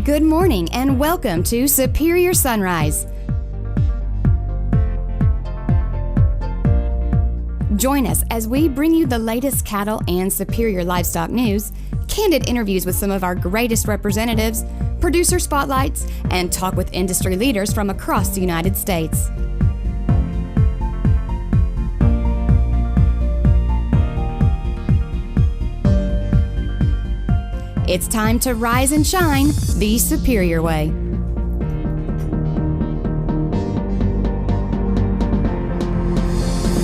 Good morning and welcome to Superior Sunrise. Join us as we bring you the latest cattle and superior livestock news, candid interviews with some of our greatest representatives, producer spotlights, and talk with industry leaders from across the United States. It's time to rise and shine the superior way.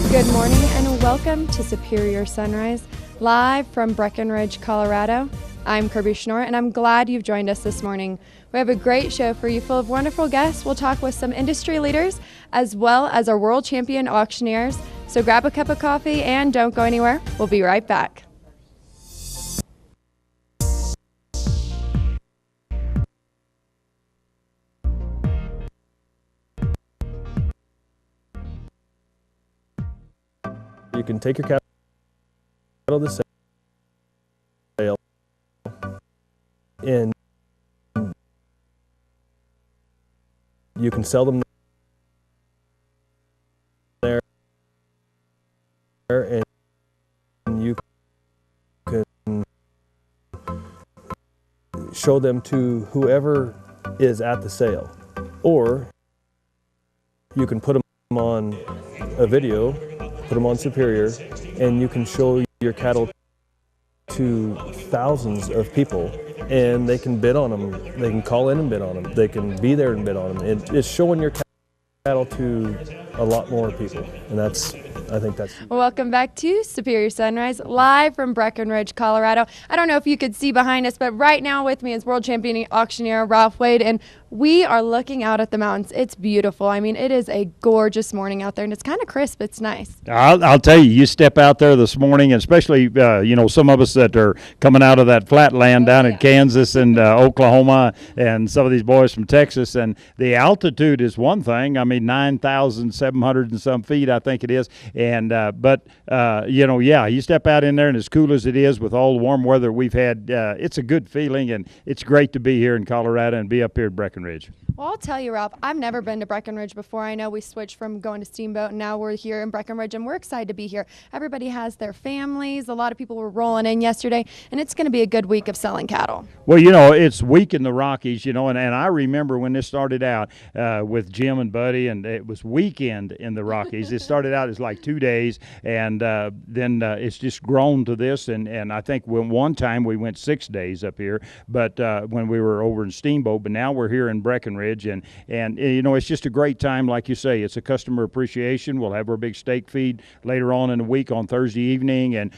Good morning and welcome to Superior Sunrise, live from Breckenridge, Colorado. I'm Kirby Schnorr and I'm glad you've joined us this morning. We have a great show for you full of wonderful guests. We'll talk with some industry leaders as well as our world champion auctioneers. So grab a cup of coffee and don't go anywhere. We'll be right back. You can take your cattle to sale and you can sell them there and you can show them to whoever is at the sale, or you can put them on a video, put them on Superior, and you can show your cattle to thousands of people, and they can bid on them. They can call in and bid on them. They can be there and bid on them. It's showing your cattle to a lot more people, and I think that's... Welcome back to Superior Sunrise, live from Breckenridge, Colorado. I don't know if you could see behind us, but right now with me is world champion auctioneer Ralph Wade, and we are looking out at the mountains. It's beautiful. I mean, it is a gorgeous morning out there, and it's kind of crisp. It's nice. I'll tell you, you step out there this morning, and especially, some of us that are coming out of that flat land down in Kansas and Oklahoma, and some of these boys from Texas, and the altitude is one thing. I mean, 9,700 and some feet, I think it is. And you step out in there, and as cool as it is with all the warm weather we've had, it's a good feeling, and it's great to be here in Colorado and be up here at Breckenridge. Well, I'll tell you, Ralph, I've never been to Breckenridge before. I know we switched from going to Steamboat, and now we're here in Breckenridge, and we're excited to be here. Everybody has their families. A lot of people were rolling in yesterday, and it's going to be a good week of selling cattle. Well, it's week in the Rockies, and I remember when this started out with Jim and Buddy, and it was weekend in the Rockies. It started out as like 2 days, and then it's just grown to this, and I think one time we went 6 days up here, but when we were over in Steamboat, but now we're here in Breckenridge, and it's just a great time. Like you say, it's a customer appreciation. We'll have our big steak feed later on in the week on Thursday evening, and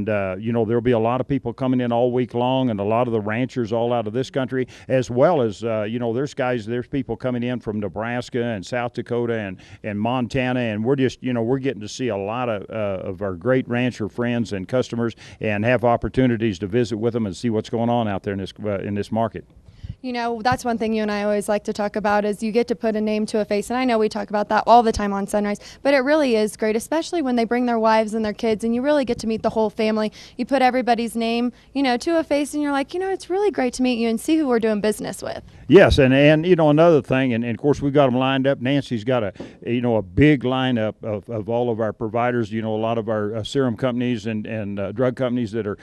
there'll be a lot of people coming in all week long, and a lot of the ranchers all out of this country, as well as there's people coming in from Nebraska and South Dakota and Montana, and we're just we're getting to see a lot of our great rancher friends and customers, and have opportunities to visit with them and see what's going on out there in this market. That's one thing you and I always like to talk about is you get to put a name to a face. And I know we talk about that all the time on Sunrise, but it really is great, especially when they bring their wives and their kids and you really get to meet the whole family. You put everybody's name, to a face, and you're like, it's really great to meet you and see who we're doing business with. Yes, and another thing, and of course we've got them lined up. Nancy's got a big lineup of all of our providers. A lot of our serum companies and drug companies that are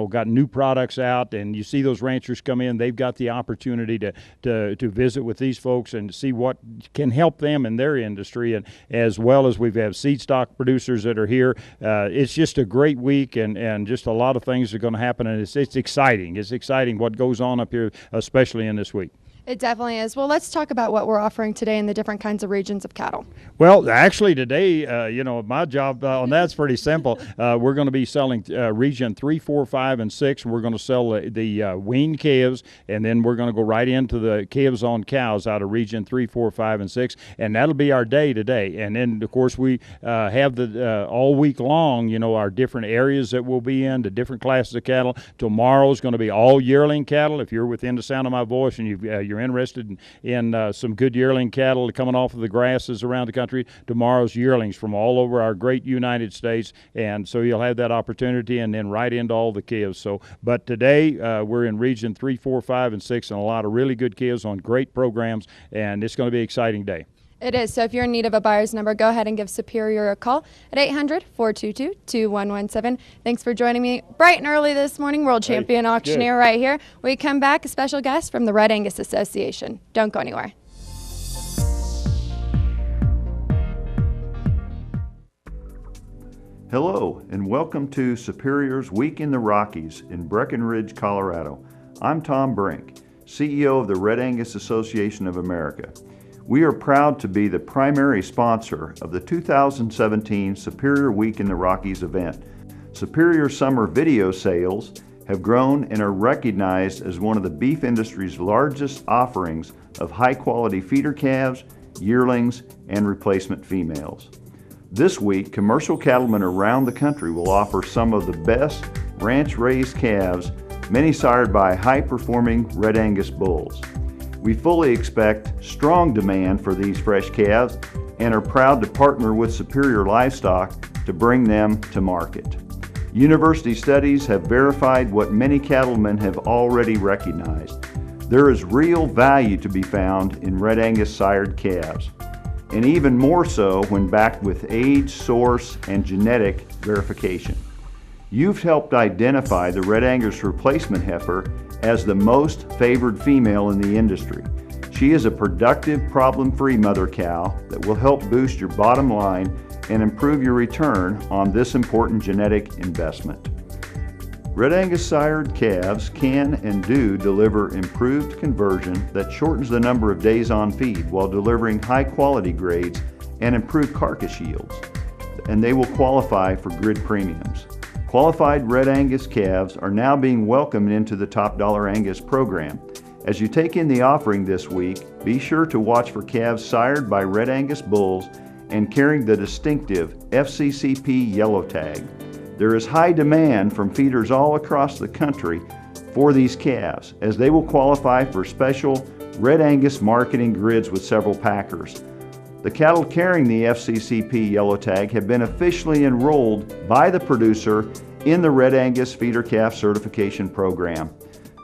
got new products out, and you see those ranchers come in. They've got the opportunity to visit with these folks and see what can help them in their industry, and as well as we've had seed stock producers that are here. It's just a great week, and just a lot of things are going to happen, and it's exciting. It's exciting what goes on up here, especially in this week. It definitely is. Well, let's talk about what we're offering today in the different kinds of regions of cattle. Well, actually today, my job on that's pretty simple. We're going to be selling region 3, 4, 5, and 6. We're going to sell the weaned calves, and then we're going to go right into the calves on cows out of region 3, 4, 5, and 6, and that'll be our day today. And then, of course, we have the all week long, our different areas that we'll be in, the different classes of cattle. Tomorrow's going to be all yearling cattle. If you're within the sound of my voice and you're you're interested in some good yearling cattle coming off of the grasses around the country, tomorrow's yearlings from all over our great United States. And so you'll have that opportunity, and then right into all the calves. So, but today we're in region 3, 4, 5, and 6, and a lot of really good calves on great programs, and it's going to be an exciting day. It is. So if you're in need of a buyer's number, go ahead and give Superior a call at 800-422-2117. Thanks for joining me bright and early this morning, world champion auctioneer right here. We come back, a special guest from the Red Angus Association. Don't go anywhere. Hello, and welcome to Superior's Week in the Rockies in Breckenridge, Colorado. I'm Tom Brink, CEO of the Red Angus Association of America. We are proud to be the primary sponsor of the 2017 Superior Week in the Rockies event. Superior summer video sales have grown and are recognized as one of the beef industry's largest offerings of high-quality feeder calves, yearlings, and replacement females. This week, commercial cattlemen around the country will offer some of the best ranch-raised calves, many sired by high-performing Red Angus bulls. We fully expect strong demand for these fresh calves and are proud to partner with Superior Livestock to bring them to market. University studies have verified what many cattlemen have already recognized. There is real value to be found in Red Angus sired calves, and even more so when backed with age, source, and genetic verification. You've helped identify the Red Angus replacement heifer as the most favored female in the industry. She is a productive, problem-free mother cow that will help boost your bottom line and improve your return on this important genetic investment. Red Angus sired calves can and do deliver improved conversion that shortens the number of days on feed while delivering high-quality grades and improved carcass yields, and they will qualify for grid premiums. Qualified Red Angus calves are now being welcomed into the Top Dollar Angus program. As you take in the offering this week, be sure to watch for calves sired by Red Angus bulls and carrying the distinctive FCCP yellow tag. There is high demand from feeders all across the country for these calves, as they will qualify for special Red Angus marketing grids with several packers. The cattle carrying the FCCP yellow tag have been officially enrolled by the producer in the Red Angus feeder calf certification program.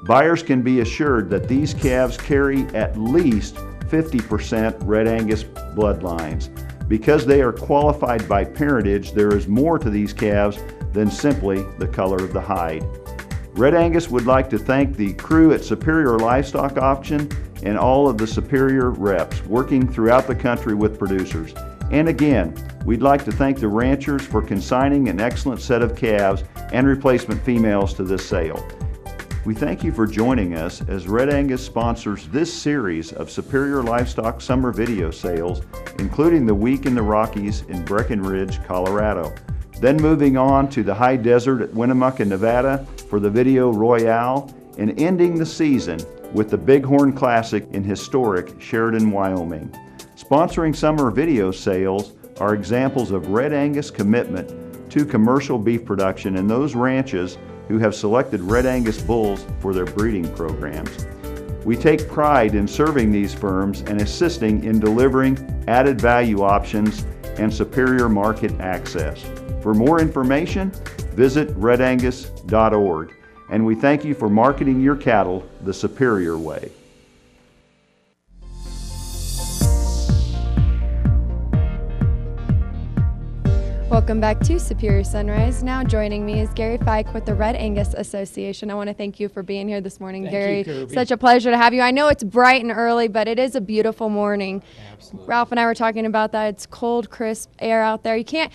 Buyers can be assured that these calves carry at least 50% Red Angus bloodlines. Because they are qualified by parentage, there is more to these calves than simply the color of the hide. Red Angus would like to thank the crew at Superior Livestock Auction and all of the Superior reps working throughout the country with producers. And again, we'd like to thank the ranchers for consigning an excellent set of calves and replacement females to this sale. We thank you for joining us as Red Angus sponsors this series of Superior Livestock summer video sales, including the Week in the Rockies in Breckenridge, Colorado. Then moving on to the high desert at Winnemucca, Nevada for the Video Royale, and ending the season with the Bighorn Classic in historic Sheridan, Wyoming. Sponsoring summer video sales are examples of Red Angus commitment to commercial beef production and those ranches who have selected Red Angus bulls for their breeding programs. We take pride in serving these firms and assisting in delivering added value options and superior market access. For more information, visit redangus.org. And we thank you for marketing your cattle the superior way. Welcome back to Superior Sunrise. Now joining me is Gary Fike with the Red Angus Association. I want to thank you for being here this morning, Gary. Thank you, Kirby. Such a pleasure to have you. I know it's bright and early, but it is a beautiful morning. Absolutely. Ralph and I were talking about that. It's cold, crisp air out there. You can't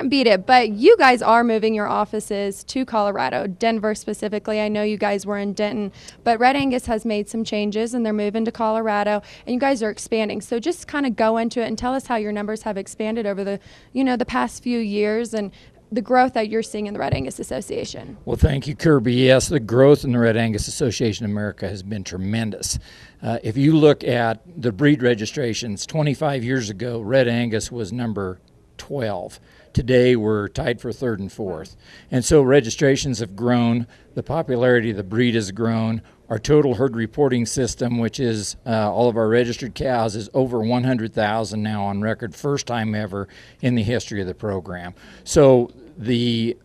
beat it. But you guys are moving your offices to Colorado, Denver specifically. I know you guys were in Denton, but Red Angus has made some changes and they're moving to Colorado, and you guys are expanding. So just kind of go into it and tell us how your numbers have expanded over the past few years and the growth that you're seeing in the Red Angus Association. Well, thank you, Kirby. Yes, the growth in the Red Angus Association of America has been tremendous. If you look at the breed registrations, 25 years ago, Red Angus was number 12. Today, we're tied for third and fourth. And so registrations have grown. The popularity of the breed has grown. Our total herd reporting system, which is all of our registered cows, is over 100,000 now on record, first time ever in the history of the program. So the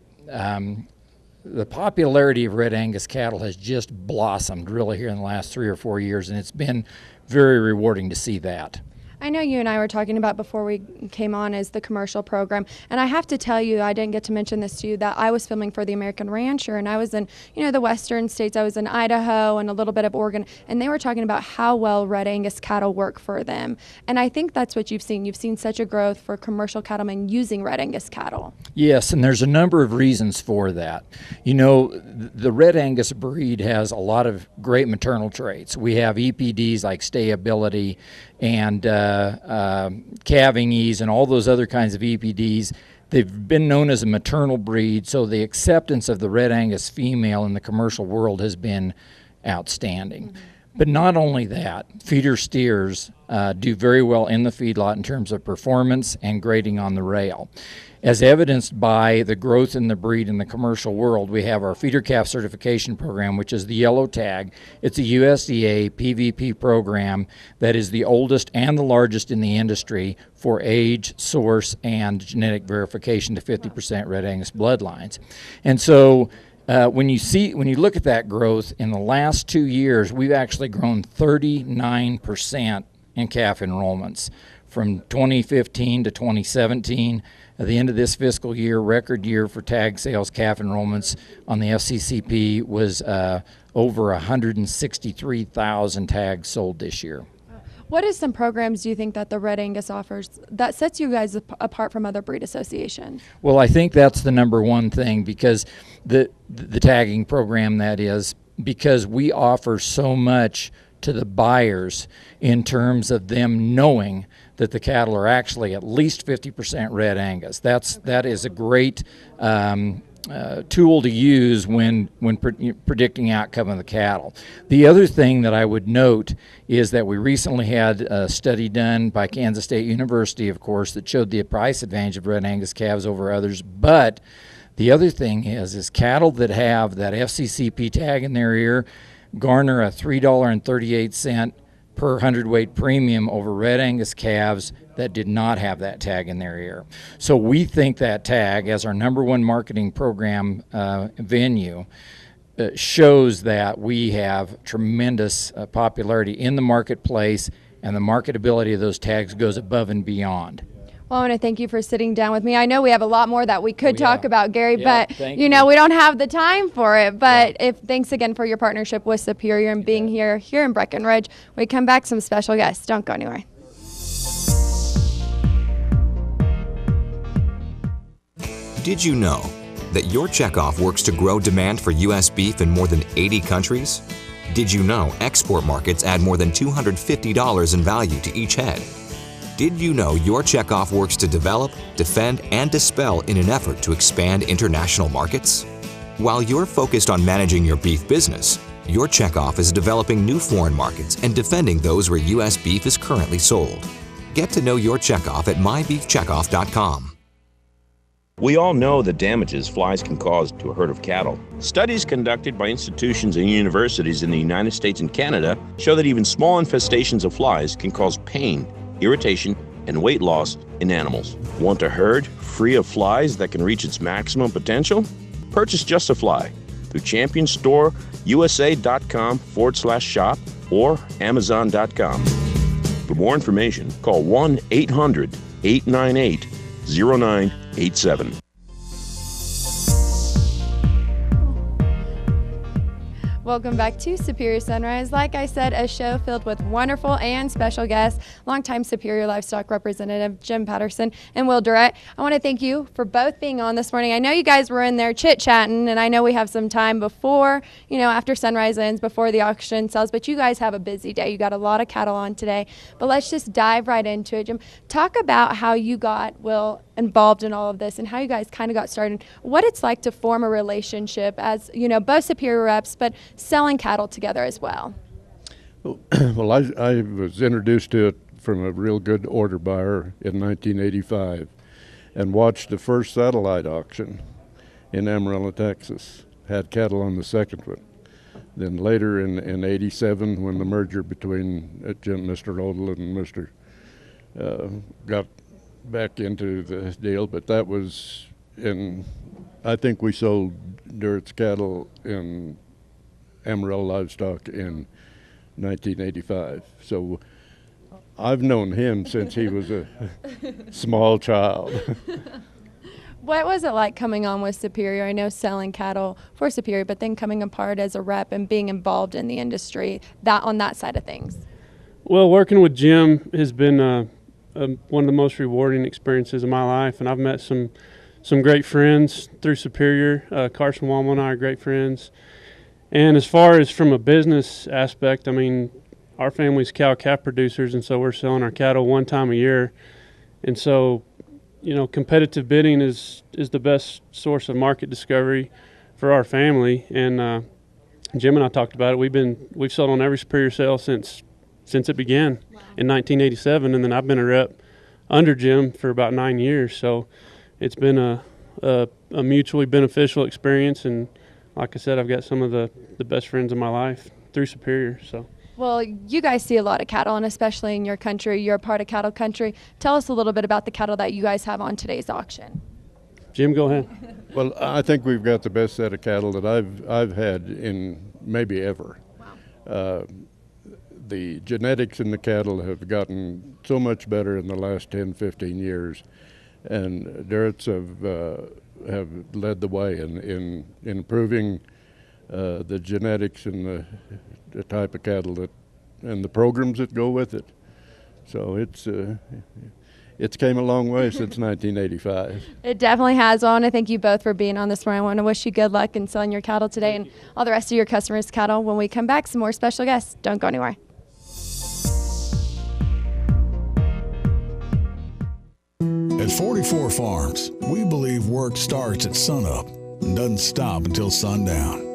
popularity of Red Angus cattle has just blossomed really here in the last 3 or 4 years, and it's been very rewarding to see that. I know you and I were talking about before we came on is the commercial program, and I have to tell you, I didn't get to mention this to you, that I was filming for the American Rancher, and I was in, the western states. I was in Idaho and a little bit of Oregon, and they were talking about how well Red Angus cattle work for them. And I think that's what you've seen. You've seen such a growth for commercial cattlemen using Red Angus cattle. Yes, and there's a number of reasons for that. The Red Angus breed has a lot of great maternal traits. We have EPDs like stayability and calving ease and all those other kinds of EPDs. They've been known as a maternal breed, so the acceptance of the Red Angus female in the commercial world has been outstanding. But not only that, feeder steers do very well in the feedlot in terms of performance and grading on the rail. As evidenced by the growth in the breed in the commercial world, we have our feeder calf certification program, which is the yellow tag. It's a USDA PVP program that is the oldest and the largest in the industry for age, source, and genetic verification to 50% Red Angus bloodlines. And so when you look at that growth in the last 2 years, we've actually grown 39% in calf enrollments from 2015 to 2017. At the end of this fiscal year, record year for tag sales calf enrollments on the FCCP was over 163,000 tags sold this year. What is some programs do you think that the Red Angus offers that sets you guys apart from other breed associations? Well, I think that's the number one thing, because the tagging program, that is, because we offer so much to the buyers in terms of them knowing that the cattle are actually at least 50% Red Angus. That is a great tool to use when predicting outcome of the cattle. The other thing that I would note is that we recently had a study done by Kansas State University, of course, that showed the price advantage of Red Angus calves over others. But the other thing is cattle that have that FCCP tag in their ear garner a $3.38 per hundredweight premium over Red Angus calves that did not have that tag in their ear. So we think that tag, as our number one marketing program venue, shows that we have tremendous popularity in the marketplace, and the marketability of those tags goes above and beyond. Well, I want to thank you for sitting down with me. I know we have a lot more that we could talk about, Gary, but we don't have the time for it. But thanks again for your partnership with Superior and being here in Breckenridge. We come back, some special guests. Don't go anywhere. Did you know that your checkoff works to grow demand for U.S. beef in more than 80 countries? Did you know export markets add more than $250 in value to each head? Did you know your checkoff works to develop, defend, and dispel in an effort to expand international markets? While you're focused on managing your beef business, your checkoff is developing new foreign markets and defending those where U.S. beef is currently sold. Get to know your checkoff at mybeefcheckoff.com. We all know the damages flies can cause to a herd of cattle. Studies conducted by institutions and universities in the United States and Canada show that even small infestations of flies can cause pain, irritation, and weight loss in animals. Want a herd free of flies that can reach its maximum potential? Purchase Just a Fly through ChampionStoreUSA.com/shop or Amazon.com. For more information, call 1-800-898-0987. Welcome back to Superior Sunrise. Like I said, a show filled with wonderful and special guests, longtime Superior Livestock Representative Jim Patterson and Will Durrett. I want to thank you for both being on this morning. I know you guys were in there chit-chatting, and I know we have some time before, after sunrise ends, before the auction sells, but you guys have a busy day. You got a lot of cattle on today, but let's just dive right into it. Jim, talk about how you got Will involved in all of this and how you guys kind of got started, what it's like to form a relationship as, both Superior reps, but selling cattle together as well. Well, I was introduced to it from a real good order buyer in 1985 and watched the first satellite auction in Amarillo, Texas. Had cattle on the second one. Then later in 87, when the merger between Mr. Odell and Mr. Got back into the deal, but that was I think we sold Durrett's cattle in Amarillo Livestock in 1985. So I've known him since he was a small child. What was it like coming on with Superior? I know selling cattle for Superior, but then coming apart as a rep and being involved in the industry, on that side of things. Well, working with Jim has been one of the most rewarding experiences of my life, and I've met some great friends through Superior. Carson Wallman and I are great friends. And as far as from a business aspect, I mean, our family's cow-calf producers, and so we're selling our cattle one time a year. And so, you know, competitive bidding is the best source of market discovery for our family. And Jim and I talked about it. We've sold on every Superior sale since it began in 1987, and then I've been a rep under Jim for about 9 years. So it's been a mutually beneficial experience, and like I said, I've got some of the best friends in my life through Superior. So. Well, you guys see a lot of cattle, and especially in your country, you're a part of cattle country. Tell us a little bit about the cattle that you guys have on today's auction. Jim, go ahead. Well, I think we've got the best set of cattle that I've had in maybe ever. Wow. The genetics in the cattle have gotten so much better in the last 10, 15 years, and Durrett's have led the way in improving the genetics and the type of cattle and the programs that go with it. So it's came a long way since 1985. It definitely has. Well, I want to thank you both for being on this morning. I want to wish you good luck in selling your cattle today and all the rest of your customers' cattle. When we come back, some more special guests. Don't go anywhere. At 44 Farms, we believe work starts at sunup and doesn't stop until sundown.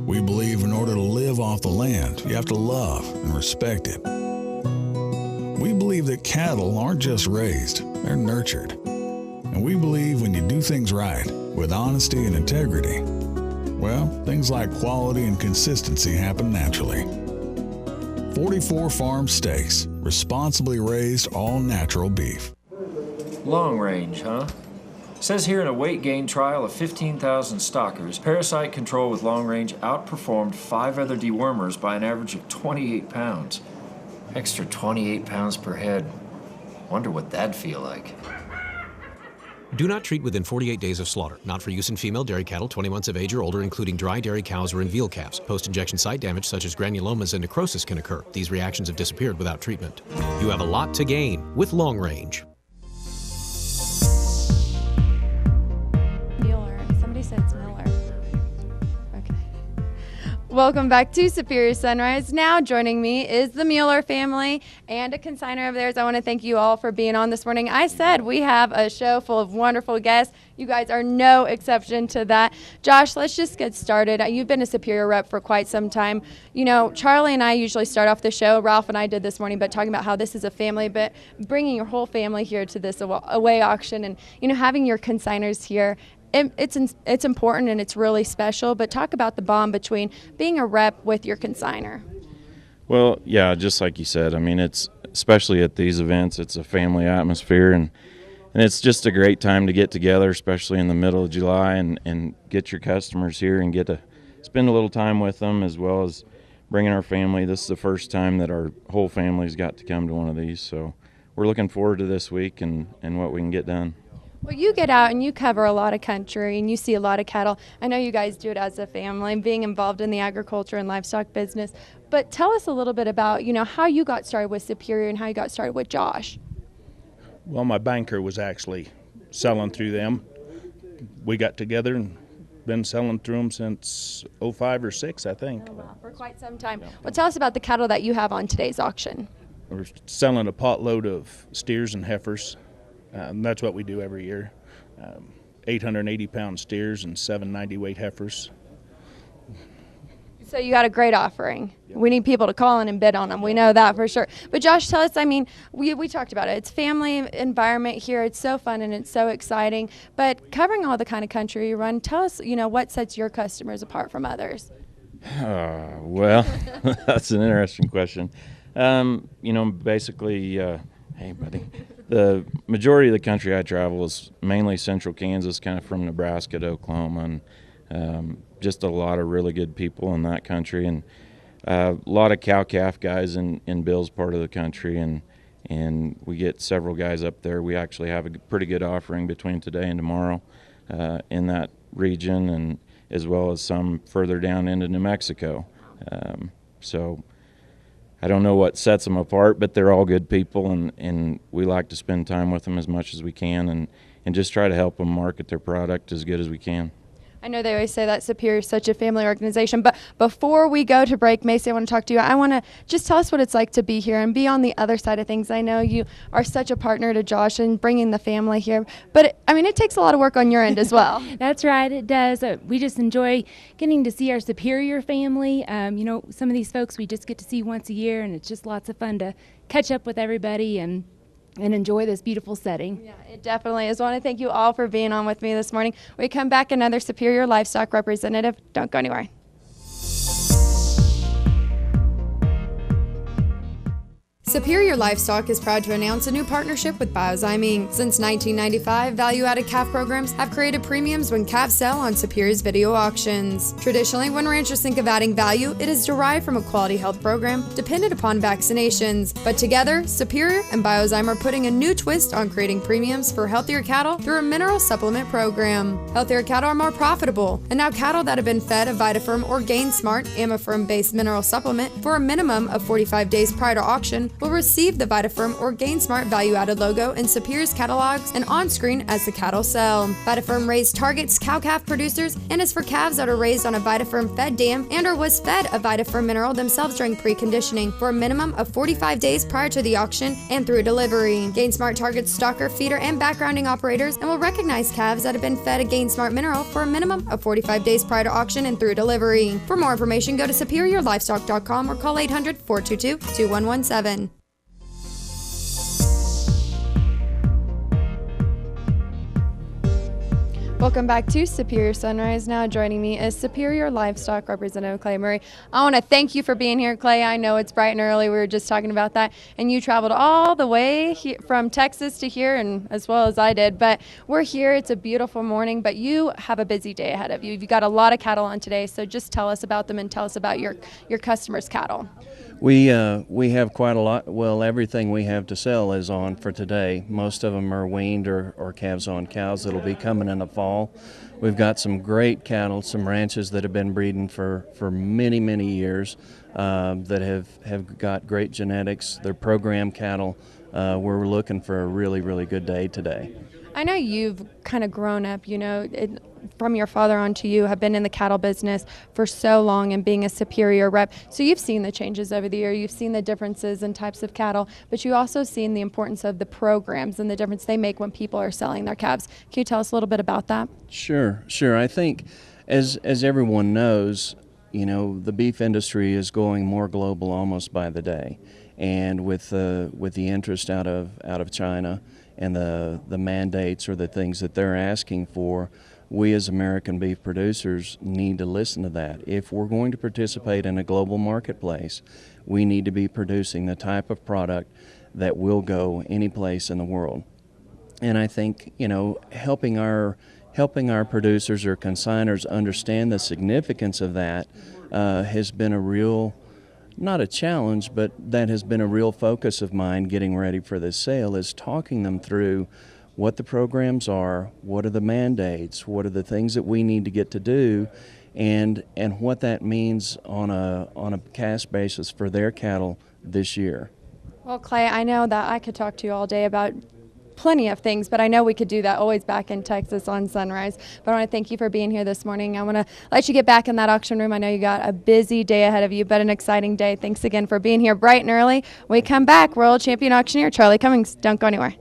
We believe in order to live off the land, you have to love and respect it. We believe that cattle aren't just raised, they're nurtured. And we believe when you do things right, with honesty and integrity, well, things like quality and consistency happen naturally. 44 Farm Steaks, responsibly raised all-natural beef. Long range, huh? Says here in a weight gain trial of 15,000 stockers, parasite control with long range outperformed 5 other dewormers by an average of 28 pounds. Extra 28 pounds per head. Wonder what that'd feel like. Do not treat within 48 days of slaughter. Not for use in female dairy cattle 20 months of age or older, including dry dairy cows or in veal calves. Post-injection site damage such as granulomas and necrosis can occur. These reactions have disappeared without treatment. You have a lot to gain with long range. Welcome back to Superior Sunrise. Now joining me is the Mueller family and a consignor of theirs. I want to thank you all for being on this morning. I said we have a show full of wonderful guests. You guys are no exception to that. Josh, let's just get started. You've been a Superior rep for quite some time. You know, Charlie and I usually start off the show, Ralph and I did this morning, but talking about how this is a family, but bringing your whole family here to this away auction and, you know, having your consignors here. It's important and it's really special, but talk about the bond between being a rep with your consignor. Well, yeah, just like you said, I mean, it's especially at these events, it's a family atmosphere, and it's just a great time to get together, especially in the middle of July, and get your customers here and get to spend a little time with them, as well as bringing our family. This is the first time that our whole family's got to come to one of these, so we're looking forward to this week and what we can get done. Well, you get out and you cover a lot of country and you see a lot of cattle. I know you guys do it as a family, being involved in the agriculture and livestock business. But tell us a little bit about, you know, how you got started with Superior and how you got started with Josh. Well, my banker was actually selling through them. We got together and been selling through them since 05 or 06, I think. Oh, wow. For quite some time. Yeah. Well, tell us about the cattle that you have on today's auction. We're selling a pot load of steers and heifers. That's what we do every year. 880-pound steers and 790 weight heifers. So you got a great offering. Yep. We need people to call in and bid on them. We know that for sure. But Josh, tell us, I mean, we talked about it. It's family environment here. It's so fun and it's so exciting. But covering all the kind of country you run, tell us, you know, what sets your customers apart from others? Well, that's an interesting question. Basically, hey, buddy, the majority of the country I travel is mainly central Kansas, kind of from Nebraska to Oklahoma, and just a lot of really good people in that country, and a lot of cow-calf guys in Bill's part of the country, and we get several guys up there. We actually have a pretty good offering between today and tomorrow in that region, and as well as some further down into New Mexico. So I don't know what sets them apart, but they're all good people, and we like to spend time with them as much as we can and just try to help them market their product as good as we can. I know they always say that Superior is such a family organization, but before we go to break, Macy, I want to talk to you. I want to just tell us what it's like to be here and be on the other side of things. I know you are such a partner to Josh and bringing the family here, but it takes a lot of work on your end as well. That's right, it does. We just enjoy getting to see our Superior family. Some of these folks we just get to see once a year, and it's just lots of fun to catch up with everybody and enjoy this beautiful setting. Yeah, it definitely is. I want to thank you all for being on with me this morning. We come back, another Superior Livestock representative. Don't go anywhere. Superior Livestock is proud to announce a new partnership with Biozyme Inc. Since 1995, value-added calf programs have created premiums when calves sell on Superior's video auctions. Traditionally, when ranchers think of adding value, it is derived from a quality health program dependent upon vaccinations. But together, Superior and Biozyme are putting a new twist on creating premiums for healthier cattle through a mineral supplement program. Healthier cattle are more profitable, and now cattle that have been fed a VitaFerm or GainSmart Amifirm-based mineral supplement for a minimum of 45 days prior to auction will receive the VitaFerm or GainSmart value-added logo in Superior's catalogs and on-screen as the cattle sell. VitaFerm raised targets cow-calf producers and is for calves that are raised on a VitaFerm fed dam and or was fed a VitaFerm mineral themselves during preconditioning for a minimum of 45 days prior to the auction and through delivery. GainSmart targets stocker, feeder, and backgrounding operators and will recognize calves that have been fed a GainSmart mineral for a minimum of 45 days prior to auction and through delivery. For more information, go to SuperiorLivestock.com or call 800-422-2117. Welcome back to Superior Sunrise. Now joining me is Superior Livestock Representative Clay Murray. I want to thank you for being here, Clay. I know it's bright and early. We were just talking about that. And you traveled all the way from Texas to here, and as well as I did. But we're here. It's a beautiful morning, but you have a busy day ahead of you. You've got a lot of cattle on today, so just tell us about them and tell us about your customers' cattle. We have quite a lot. Well, everything we have to sell is on for today. Most of them are weaned or calves on cows that'll be coming in the fall. We've got some great cattle, some ranches that have been breeding for many, many years that have got great genetics. They're program cattle. We're looking for a really, really good day today. I know you've kind of grown up, from your father on to you, have been in the cattle business for so long and being a Superior rep. So you've seen the changes over the year. You've seen the differences in types of cattle, but you've also seen the importance of the programs and the difference they make when people are selling their calves. Can you tell us a little bit about that? Sure. I think as everyone knows, the beef industry is going more global almost by the day. And with the interest out of China and the mandates or the things that they're asking for, we as American beef producers need to listen to that. If we're going to participate in a global marketplace, we need to be producing the type of product that will go any place in the world. And I think, helping our producers or consignors understand the significance of that has been a real, not a challenge, but that has been a real focus of mine getting ready for this sale, is talking them through what the programs are, what are the mandates, what are the things that we need to get to do, and what that means on a cash basis for their cattle this year. Well, Clay, I know that I could talk to you all day about plenty of things, but I know we could do that always back in Texas on Sunrise. But I want to thank you for being here this morning. I want to let you get back in that auction room. I know you got a busy day ahead of you, but an exciting day. Thanks again for being here bright and early. When we come back, World Champion Auctioneer Charlie Cummings. Don't go anywhere.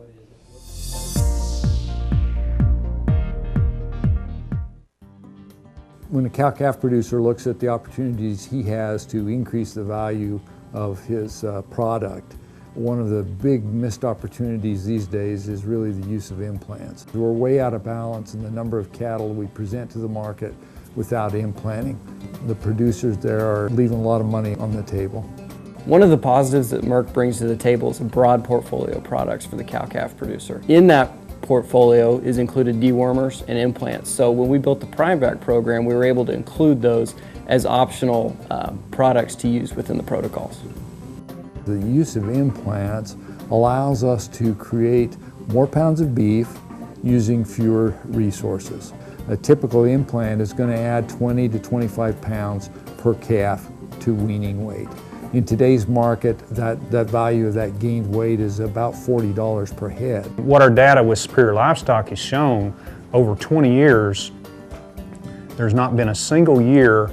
When a cow-calf producer looks at the opportunities he has to increase the value of his product, one of the big missed opportunities these days is really the use of implants. We're way out of balance in the number of cattle we present to the market without implanting. The producers there are leaving a lot of money on the table. One of the positives that Merck brings to the table is a broad portfolio of products for the cow-calf producer. In that portfolio is included dewormers and implants. So when we built the PrimeVac program, we were able to include those as optional products to use within the protocols. The use of implants allows us to create more pounds of beef using fewer resources. A typical implant is going to add 20 to 25 pounds per calf to weaning weight. In today's market, that value of that gained weight is about $40 per head. What our data with Superior Livestock has shown, over 20 years, there's not been a single year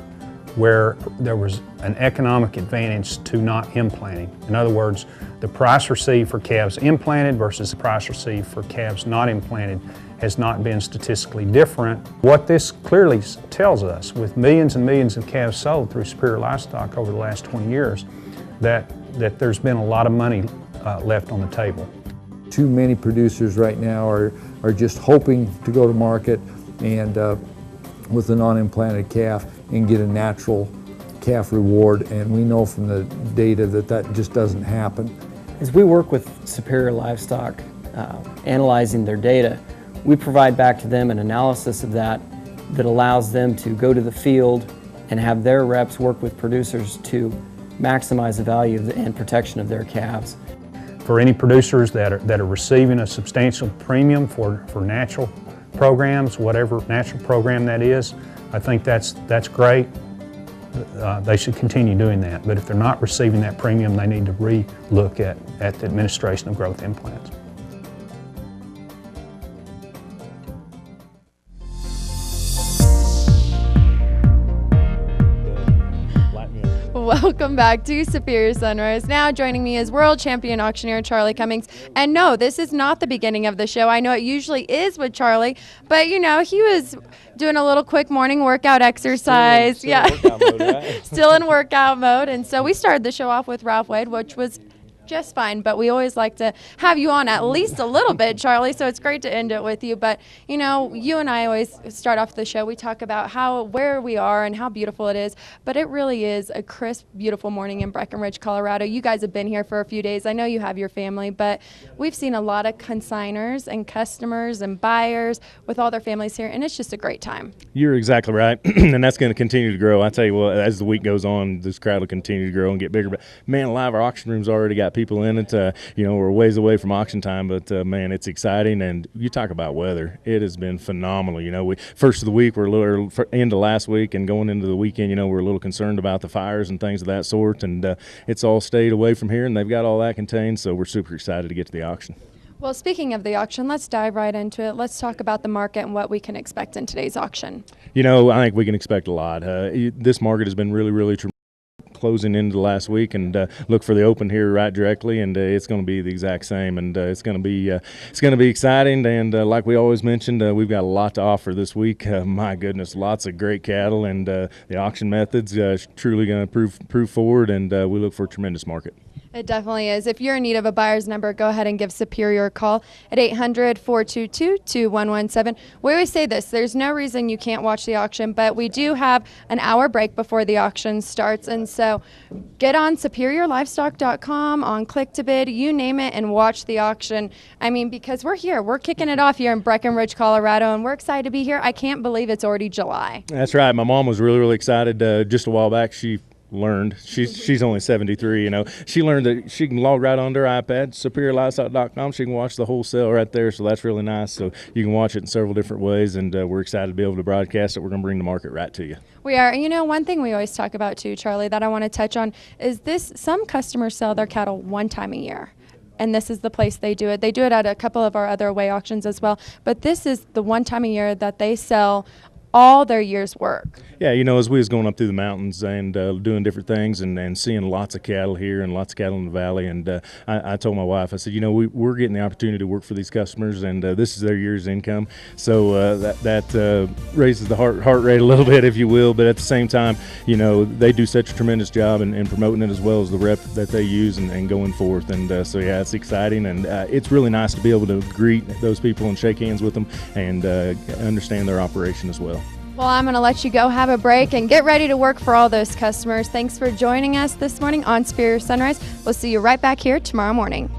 where there was an economic advantage to not implanting. In other words, the price received for calves implanted versus the price received for calves not implanted has not been statistically different. What this clearly tells us, with millions and millions of calves sold through Superior Livestock over the last 20 years, that there's been a lot of money left on the table. Too many producers right now are just hoping to go to market and with a non-implanted calf and get a natural calf reward, and we know from the data that just doesn't happen. As we work with Superior Livestock, analyzing their data, we provide back to them an analysis of that allows them to go to the field and have their reps work with producers to maximize the value and protection of their calves. For any producers that are receiving a substantial premium for natural programs, whatever natural program that is, I think that's great. They should continue doing that. But if they're not receiving that premium, they need to re-look at the administration of growth implants. Welcome back to Superior Sunrise. Now joining me is world champion auctioneer Charlie Cummings. And no, this is not the beginning of the show. I know it usually is with Charlie, but you know, he was doing a little quick morning workout exercise. Still in workout mode, right? Still in workout mode. And so we started the show off with Ralph Wade, which was just fine, but we always like to have you on at least a little bit, Charlie, so it's great to end it with you. But you know, you and I always start off the show, we talk about where we are and how beautiful it is, but it really is a crisp, beautiful morning in Breckenridge, Colorado. You guys have been here for a few days. I know you have your family, but we've seen a lot of consigners and customers and buyers with all their families here, and it's just a great time. You're exactly right, and that's going to continue to grow. I tell you what, as the week goes on, this crowd will continue to grow and get bigger. But man alive, our auction room's already got people in it. You know, we're ways away from auction time, but man, it's exciting. And you talk about weather, it has been phenomenal. You know, we first of the week, we're a little into last week and going into the weekend, you know, we're a little concerned about the fires and things of that sort, and it's all stayed away from here, and they've got all that contained, so we're super excited to get to the auction. Well, speaking of the auction, let's dive right into it. Let's talk about the market and what we can expect in today's auction. You know, I think we can expect a lot. This market has been really closing into the last week, and look for the open here right directly, and it's going to be the exact same, and it's going to be exciting, and like we always mentioned, we've got a lot to offer this week. My goodness, lots of great cattle, and the auction methods truly going to prove forward, and we look for a tremendous market. It definitely is. If you're in need of a buyer's number, go ahead and give Superior a call at 800-422-2117. We always say this, there's no reason you can't watch the auction, but we do have an hour break before the auction starts, and so get on SuperiorLivestock.com, on Click to Bid, you name it, and watch the auction. I mean, because we're here. We're kicking it off here in Breckenridge, Colorado, and we're excited to be here. I can't believe it's already July. That's right. My mom was really excited just a while back. She learned, she's only 73, you know, she learned that she can log right onto her iPad, SuperiorLivestock.com. She can watch the whole sale right there, so that's really nice. So you can watch it in several different ways, and we're excited to be able to broadcast it. We're going to bring the market right to you. We are. You know, one thing we always talk about too, Charlie, that I want to touch on is this: some customers sell their cattle one time a year, and this is the place they do it. They do it at a couple of our other away auctions as well, but this is the one time a year that they sell all their year's work. Yeah, you know, as we was going up through the mountains and doing different things and seeing lots of cattle here and lots of cattle in the valley, and I told my wife, I said, you know, we're getting the opportunity to work for these customers, and this is their year's income. So that raises the heart rate a little bit, if you will, but at the same time, you know, they do such a tremendous job in promoting it, as well as the rep that they use and going forth. And so, yeah, it's exciting, and it's really nice to be able to greet those people and shake hands with them and understand their operation as well. Well, I'm going to let you go have a break and get ready to work for all those customers. Thanks for joining us this morning on Superior Sunrise. We'll see you right back here tomorrow morning.